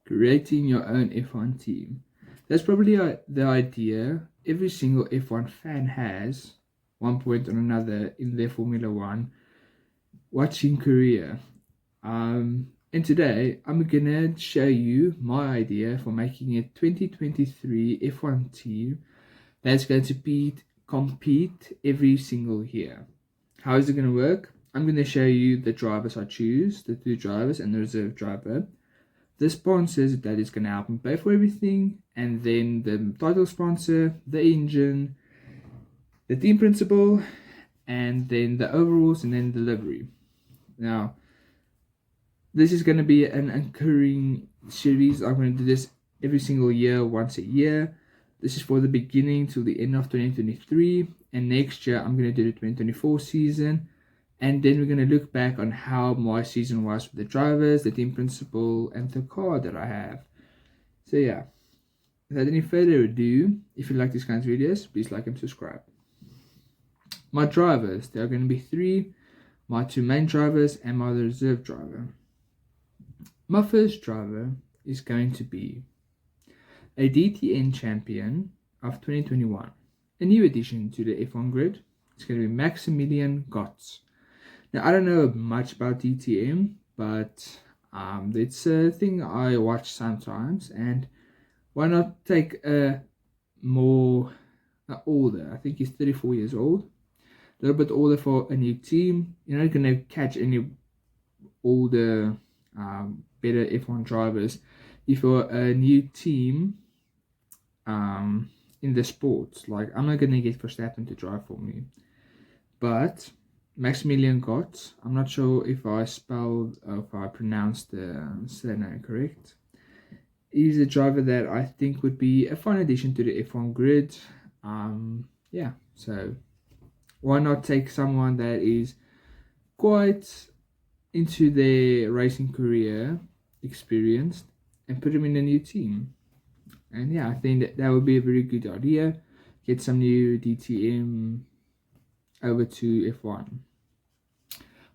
creating your own F1 team. That's probably the idea every single F1 fan has, one point or another, in their Formula One watching career. And today I'm gonna show you my idea for making a 2023 F1 team that's going to compete every single year. How is it going to work? I'm going to show you the drivers I choose, the two drivers and the reserve driver, the sponsors that is going to help me pay for everything, and then the title sponsor, the engine, the team principal, and then the overalls, and then the livery. Now, this is going to be an occurring series. I'm going to do this every single year, once a year. This is for the beginning till the end of 2023, and next year I'm going to do the 2024 season, and then we're going to look back on how my season was with the drivers, the team principal, and the car that I have. So yeah, without any further ado, if you like these kinds of videos, please like and subscribe. My drivers, there are going to be 3, my 2 main drivers and my reserve driver. My first driver is going to be a DTN champion of 2021, a new addition to the F1 grid. It's going to be Maximilian Gotts. Now, I don't know much about DTM, but it's a thing I watch sometimes, and why not take a more older, I think he's 34 years old, a little bit older for a new team. You're not going to catch any older, better F1 drivers if you're a new team in the sports. Like, I'm not gonna get Verstappen to drive for me, but Maximilian Gotts, I'm not sure if I pronounced the surname correct. He's a driver that I think would be a fun addition to the F1 grid. Yeah, so why not take someone that is quite into their racing career, experienced, and put him in a new team. And yeah, I think that would be a very good idea. Get some new DTM over to F1.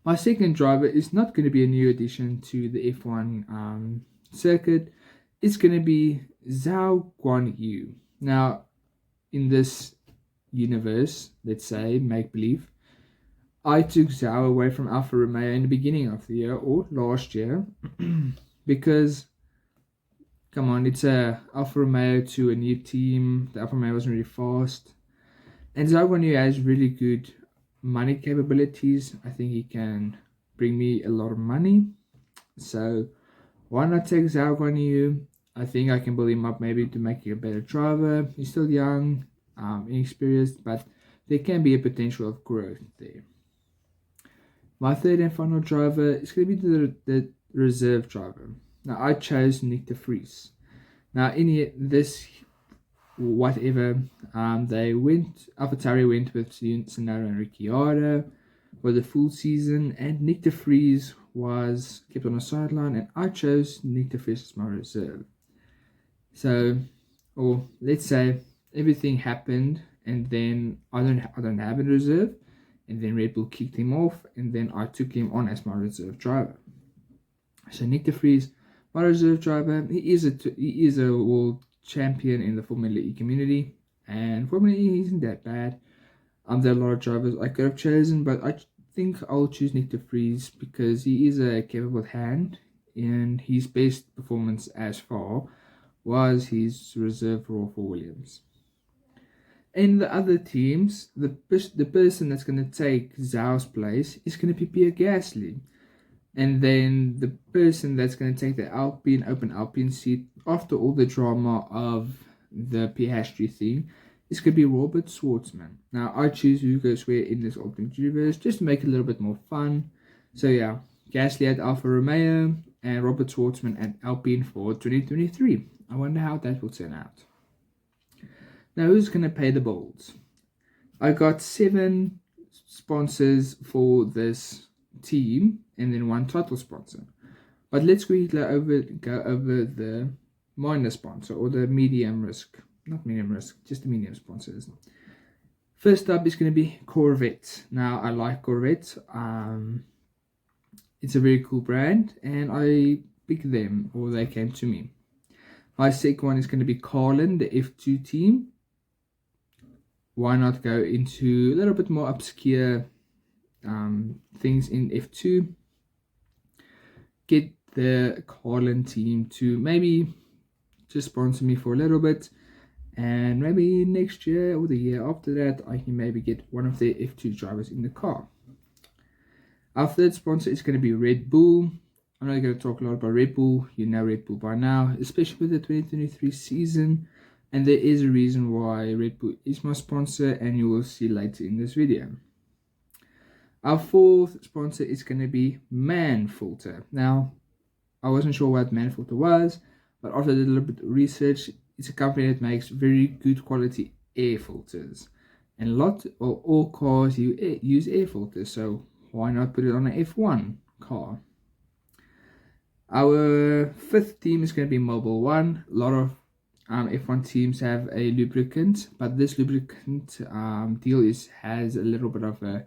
My second driver is not going to be a new addition to the F1 circuit. It's going to be Zhao Guanyu. Now, in this universe, let's say, make-believe, I took Zhao away from Alfa Romeo in the beginning of the year, or last year, because, come on, it's a Alfa Romeo to a new team. The Alfa Romeo wasn't really fast. And Zhao Guanyu has really good money capabilities. I think he can bring me a lot of money. So why not take Zhao Guanyu? I think I can build him up maybe to make him a better driver. He's still young, inexperienced, but there can be a potential of growth there. My third and final driver is going to be the reserve driver. Now, I chose Nick de Vries. Now, in this, whatever, AlphaTauri went with Tsunoda and Ricciardo for the full season, and Nick de Vries was kept on the sideline, and I chose Nick de Vries as my reserve. So, or let's say everything happened, and then I don't have a reserve, and then Red Bull kicked him off, and then I took him on as my reserve driver. So Nick de Vries, my reserve driver, he is a world champion in the Formula E community, and Formula E isn't that bad. There are a lot of drivers I could have chosen, but I think I'll choose Nick de Vries because he is a capable hand, and his best performance as far was his reserve role for Williams. In the other teams, the person that's going to take Zhao's place is going to be Pierre Gasly. And then the person that's going to take the open Alpine seat after all the drama of the Piastri thing is going to be Robert Schwartzman. Now, I choose who goes where in this alternate universe just to make it a little bit more fun. So yeah, Gasly at Alfa Romeo and Robert Schwartzman at Alpine for 2023. I wonder how that will turn out. Now, who's going to pay the bills? I got 7 sponsors for this team and then 1 title sponsor. But let's go over the minor sponsor, or the medium risk. Not medium risk, just the medium sponsors. First up is going to be Corvette. Now, I like Corvette. It's a very cool brand, and I picked them, or they came to me. My second one is going to be Carlin, the F2 team. Why not go into a little bit more obscure things in F2? Get the Carlin team to maybe just sponsor me for a little bit, and maybe next year or the year after that I can maybe get one of the F2 drivers in the car. Our third sponsor is going to be Red Bull. I'm not going to talk a lot about Red Bull. You know Red Bull by now, especially with the 2023 season. And there is a reason why Red Bull is my sponsor, and you will see later in this video. Our fourth sponsor is going to be Manfilter. Now, I wasn't sure what Manfilter was, but after I did a little bit of research, it's a company that makes very good quality air filters. And all cars use air filters, so why not put it on an F1 car? Our fifth team is going to be Mobile One. A lot of F1 teams have a lubricant, but this lubricant deal has a little bit of a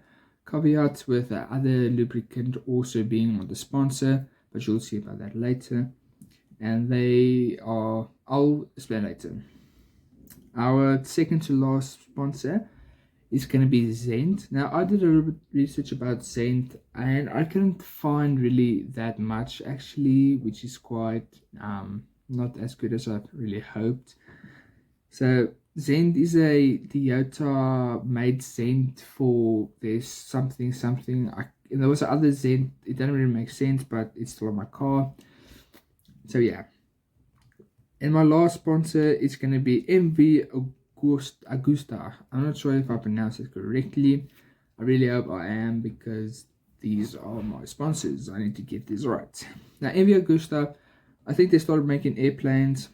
caveat with the other lubricant also being on the sponsor, but you'll see about that later. And I'll explain later. Our second to last sponsor is going to be Zend. Now, I did a little bit of research about Zend, and I couldn't find really that much actually, which is quite not as good as I really hoped. So Zend is a Toyota made Zend for this something. And there was other Zend. It doesn't really make sense, but it's still on my car. So yeah. And my last sponsor is going to be MV Agusta. I'm not sure if I pronounced it correctly. I really hope I am, because these are my sponsors. I need to get this right. Now, MV Agusta, I think they started making airplanes.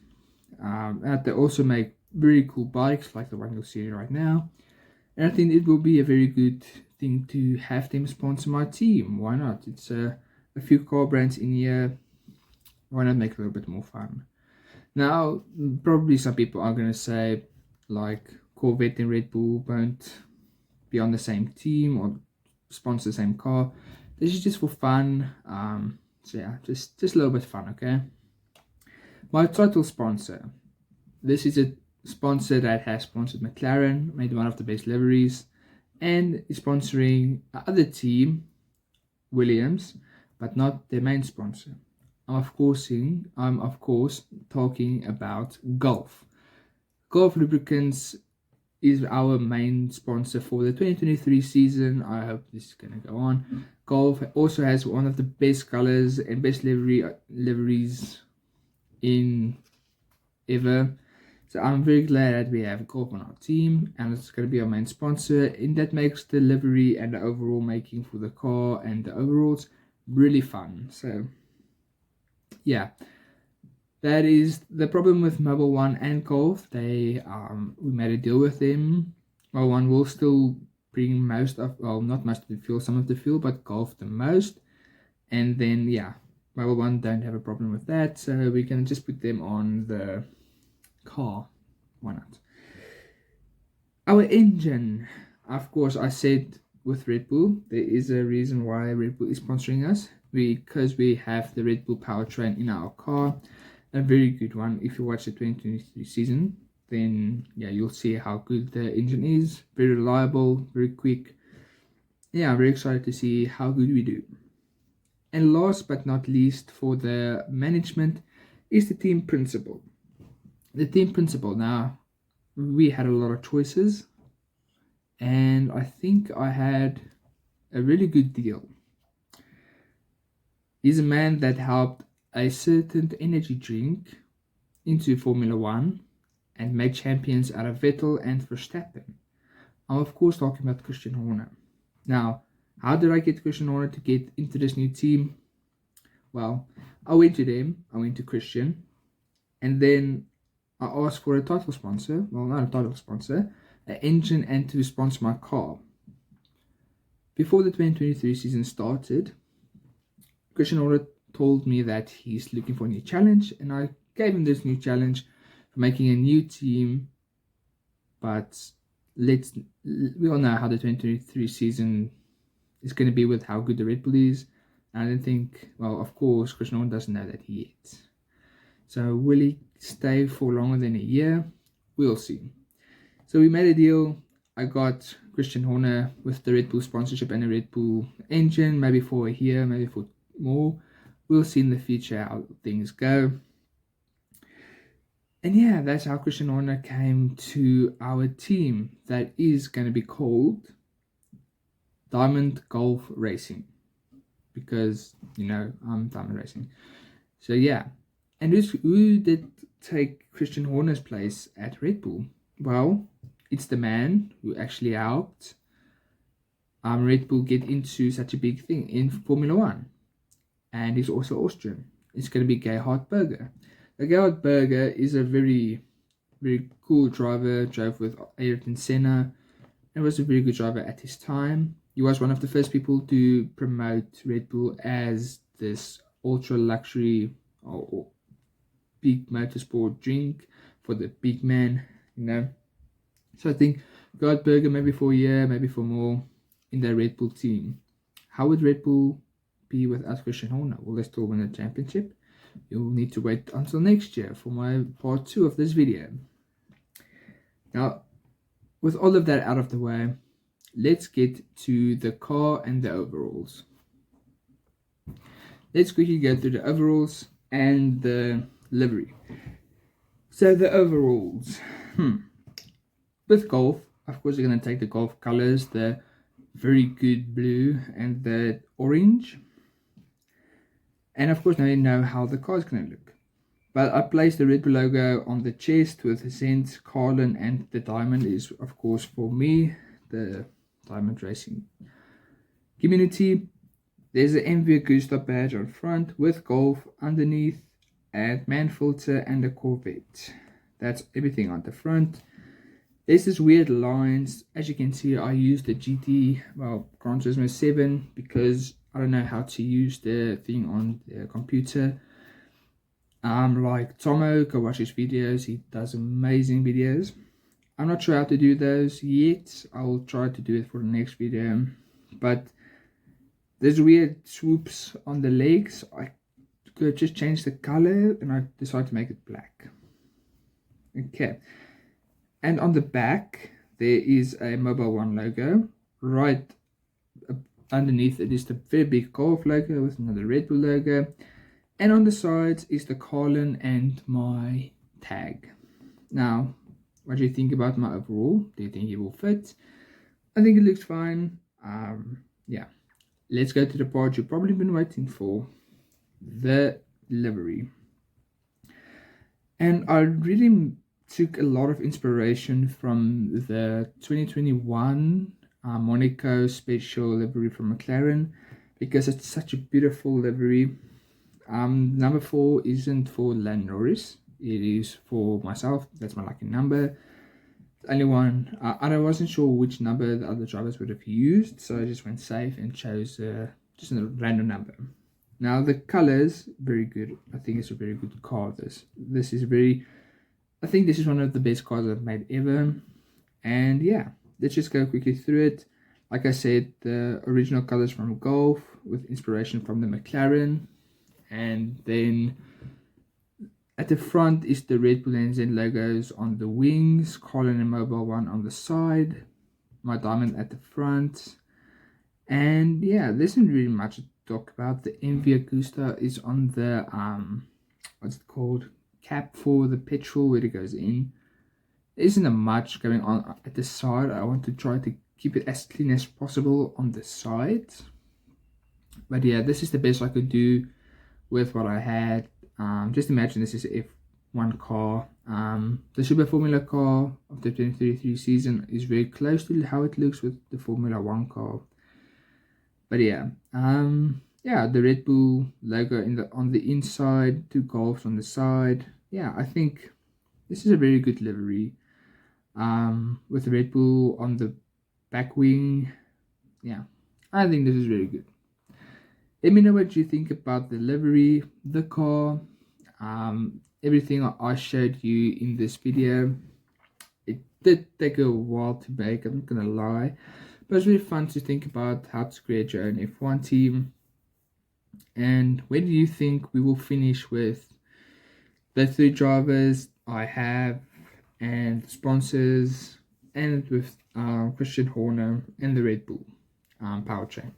And they also make very cool bikes like the one you're seeing right now. And I think it will be a very good thing to have them sponsor my team. Why not? It's a few car brands in here. Why not make it a little bit more fun? Now, probably some people are going to say, like, Corvette and Red Bull won't be on the same team or sponsor the same car. This is just for fun. So yeah, just a little bit fun, okay? My title sponsor. This is a sponsor that has sponsored McLaren, made one of the best liveries, and is sponsoring other team, Williams, but not their main sponsor. I'm of course talking about Gulf. Gulf Lubricants is our main sponsor for the 2023 season. I hope this is going to go on. Gulf also has one of the best colors and best liveries in ever. So I'm very glad that we have Gulf on our team, and it's going to be our main sponsor, and that makes the livery and the overall making for the car and the overalls really fun. So yeah, that is the problem with Mobile One and Golf. We made a deal with them. Mobile One will still bring not most of the fuel, some of the fuel, but Golf the most. And then yeah, Mobile One don't have a problem with that, so we can just put them on the car. Why not? Our engine, of course, I said with Red Bull, there is a reason why Red Bull is sponsoring us, because we have the Red Bull powertrain in our car, a very good one. If you watch the 2023 season, then yeah, you'll see how good the engine is. Very reliable, very quick. Yeah, I'm very excited to see how good we do. And last but not least, for the management, is the team principal. The team principal, now, we had a lot of choices, and I think I had a really good deal. He's a man that helped a certain energy drink into Formula One and made champions out of Vettel and Verstappen. I'm of course talking about Christian Horner. Now, how did I get Christian Horner to get into this new team? Well, I went to Christian, and then I asked for a title sponsor. Well, not a title sponsor, an engine, and to sponsor my car. Before the 2023 season started, Christian Horner told me that he's looking for a new challenge, and I gave him this new challenge for making a new team. But we all know how the 2023 season is going to be with how good the Red Bull is. And I don't think, well, of course, Christian Horner doesn't know that yet. So will he stay for longer than a year. We'll see. So we made a deal. I got Christian Horner with the Red Bull sponsorship and a Red Bull engine, maybe for a year, maybe for more. We'll see in the future how things go. And yeah, that's how Christian Horner came to our team that is going to be called Diamond Golf Racing, because, I'm Diamond Racing. So yeah. And who did take Christian Horner's place at Red Bull? Well, it's the man who actually helped Red Bull get into such a big thing in Formula One. And he's also Austrian. It's going to be Gerhard Berger. Now, Gerhard Berger is a very, very cool driver, drove with Ayrton Senna, and was a very good driver at his time. He was one of the first people to promote Red Bull as this ultra luxury or big motorsport drink for the big man, So I think Gerhard Berger, maybe for a year, maybe for more, in the Red Bull team. How would Red Bull be without Christian Horner? Will they still win the championship? You'll need to wait until next year for my part 2 of this video. Now, with all of that out of the way, let's get to the car and the overalls. Let's quickly go through the overalls and the livery. So the overalls. With golf, of course, you're going to take the golf colors, the very good blue and the orange. And of course, now you know how the car is going to look. But I placed the Red Bull logo on the chest with the cent, Carlin, and the diamond is, of course, for me, the diamond racing community. There's an MV Augusta badge on front with golf underneath, and man filter and a Corvette. That's everything on the front. There's this weird lines. As you can see, I used the Gran Turismo 7 because I don't know how to use the thing on the computer. Like Tomo, go watch his videos. He does amazing videos. I'm not sure how to do those yet. I will try to do it for the next video. But there's weird swoops on the legs. I could just change the color and I decided to make it black. Okay. And on the back, there is a Mobile One logo. Right underneath it is the very big golf logo with another Red Bull logo. And on the sides is the Carlin and my tag. Now, what do you think about my overall? Do you think it will fit? I think it looks fine. Yeah. Let's go to the part you've probably been waiting for. The livery. And I really took a lot of inspiration from the 2021 Monaco special livery from McLaren, because it's such a beautiful livery. Number 4 isn't for Lando Norris, it is for myself. That's my lucky number. The only one, I wasn't sure which number the other drivers would have used, so I just went safe and chose just a random number. Now the colors, very good. I think it's a very good car. This is very, I think this is one of the best cars I've made ever. And yeah, let's just go quickly through it. Like I said, the original colors from Golf with inspiration from the McLaren. And then at the front is the Red Bull and Zen logos on the wings, Carlin and Mobile One on the side, my diamond at the front. And yeah, there isn't really much to talk about. The MV Augusta is on the what's it called, cap for the petrol where it goes in. There isn't much going on at the side. I want to try to keep it as clean as possible on the sides. But yeah, this is the best I could do with what I had. Just imagine this is an F1 car. The Super Formula car of the 2033 season is very close to how it looks with the Formula 1 car. But yeah, yeah, the Red Bull logo on the inside, 2 golfs on the side. Yeah, I think this is a very good livery. With the Red Bull on the back wing. Yeah, I think this is very good. Let me know what you think about the livery, the car, everything I showed you in this video. It did take a while to make, I'm not gonna lie, but it's really fun to think about how to create your own F1 team. And where do you think we will finish with the 3 drivers I have, and sponsors, and with Christian Horner and the Red Bull powertrain.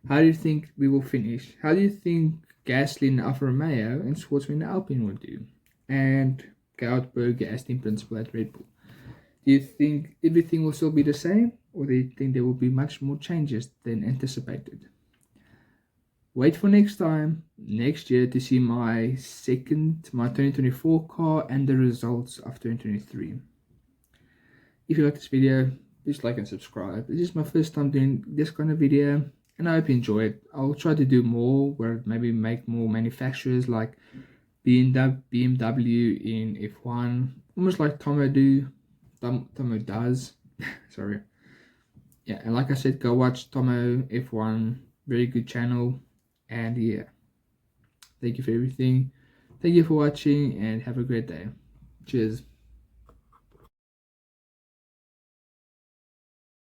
How do you think we will finish? How do you think Gasly in Alfa Romeo and Schwartzman in Alpine will do? And Goudberg as team principal at Red Bull. Do you think everything will still be the same, or do you think there will be much more changes than anticipated? Wait for next year, to see my 2024 car and the results of 2023. If you like this video, please like and subscribe. This is my first time doing this kind of video, and I hope you enjoy it. I'll try to do more, where maybe make more manufacturers like BMW in F1, almost like Tomo does. Sorry. Yeah, and like I said, go watch Tomo F1, very good channel. And yeah, thank you for everything. Thank you for watching, and have a great day. Cheers.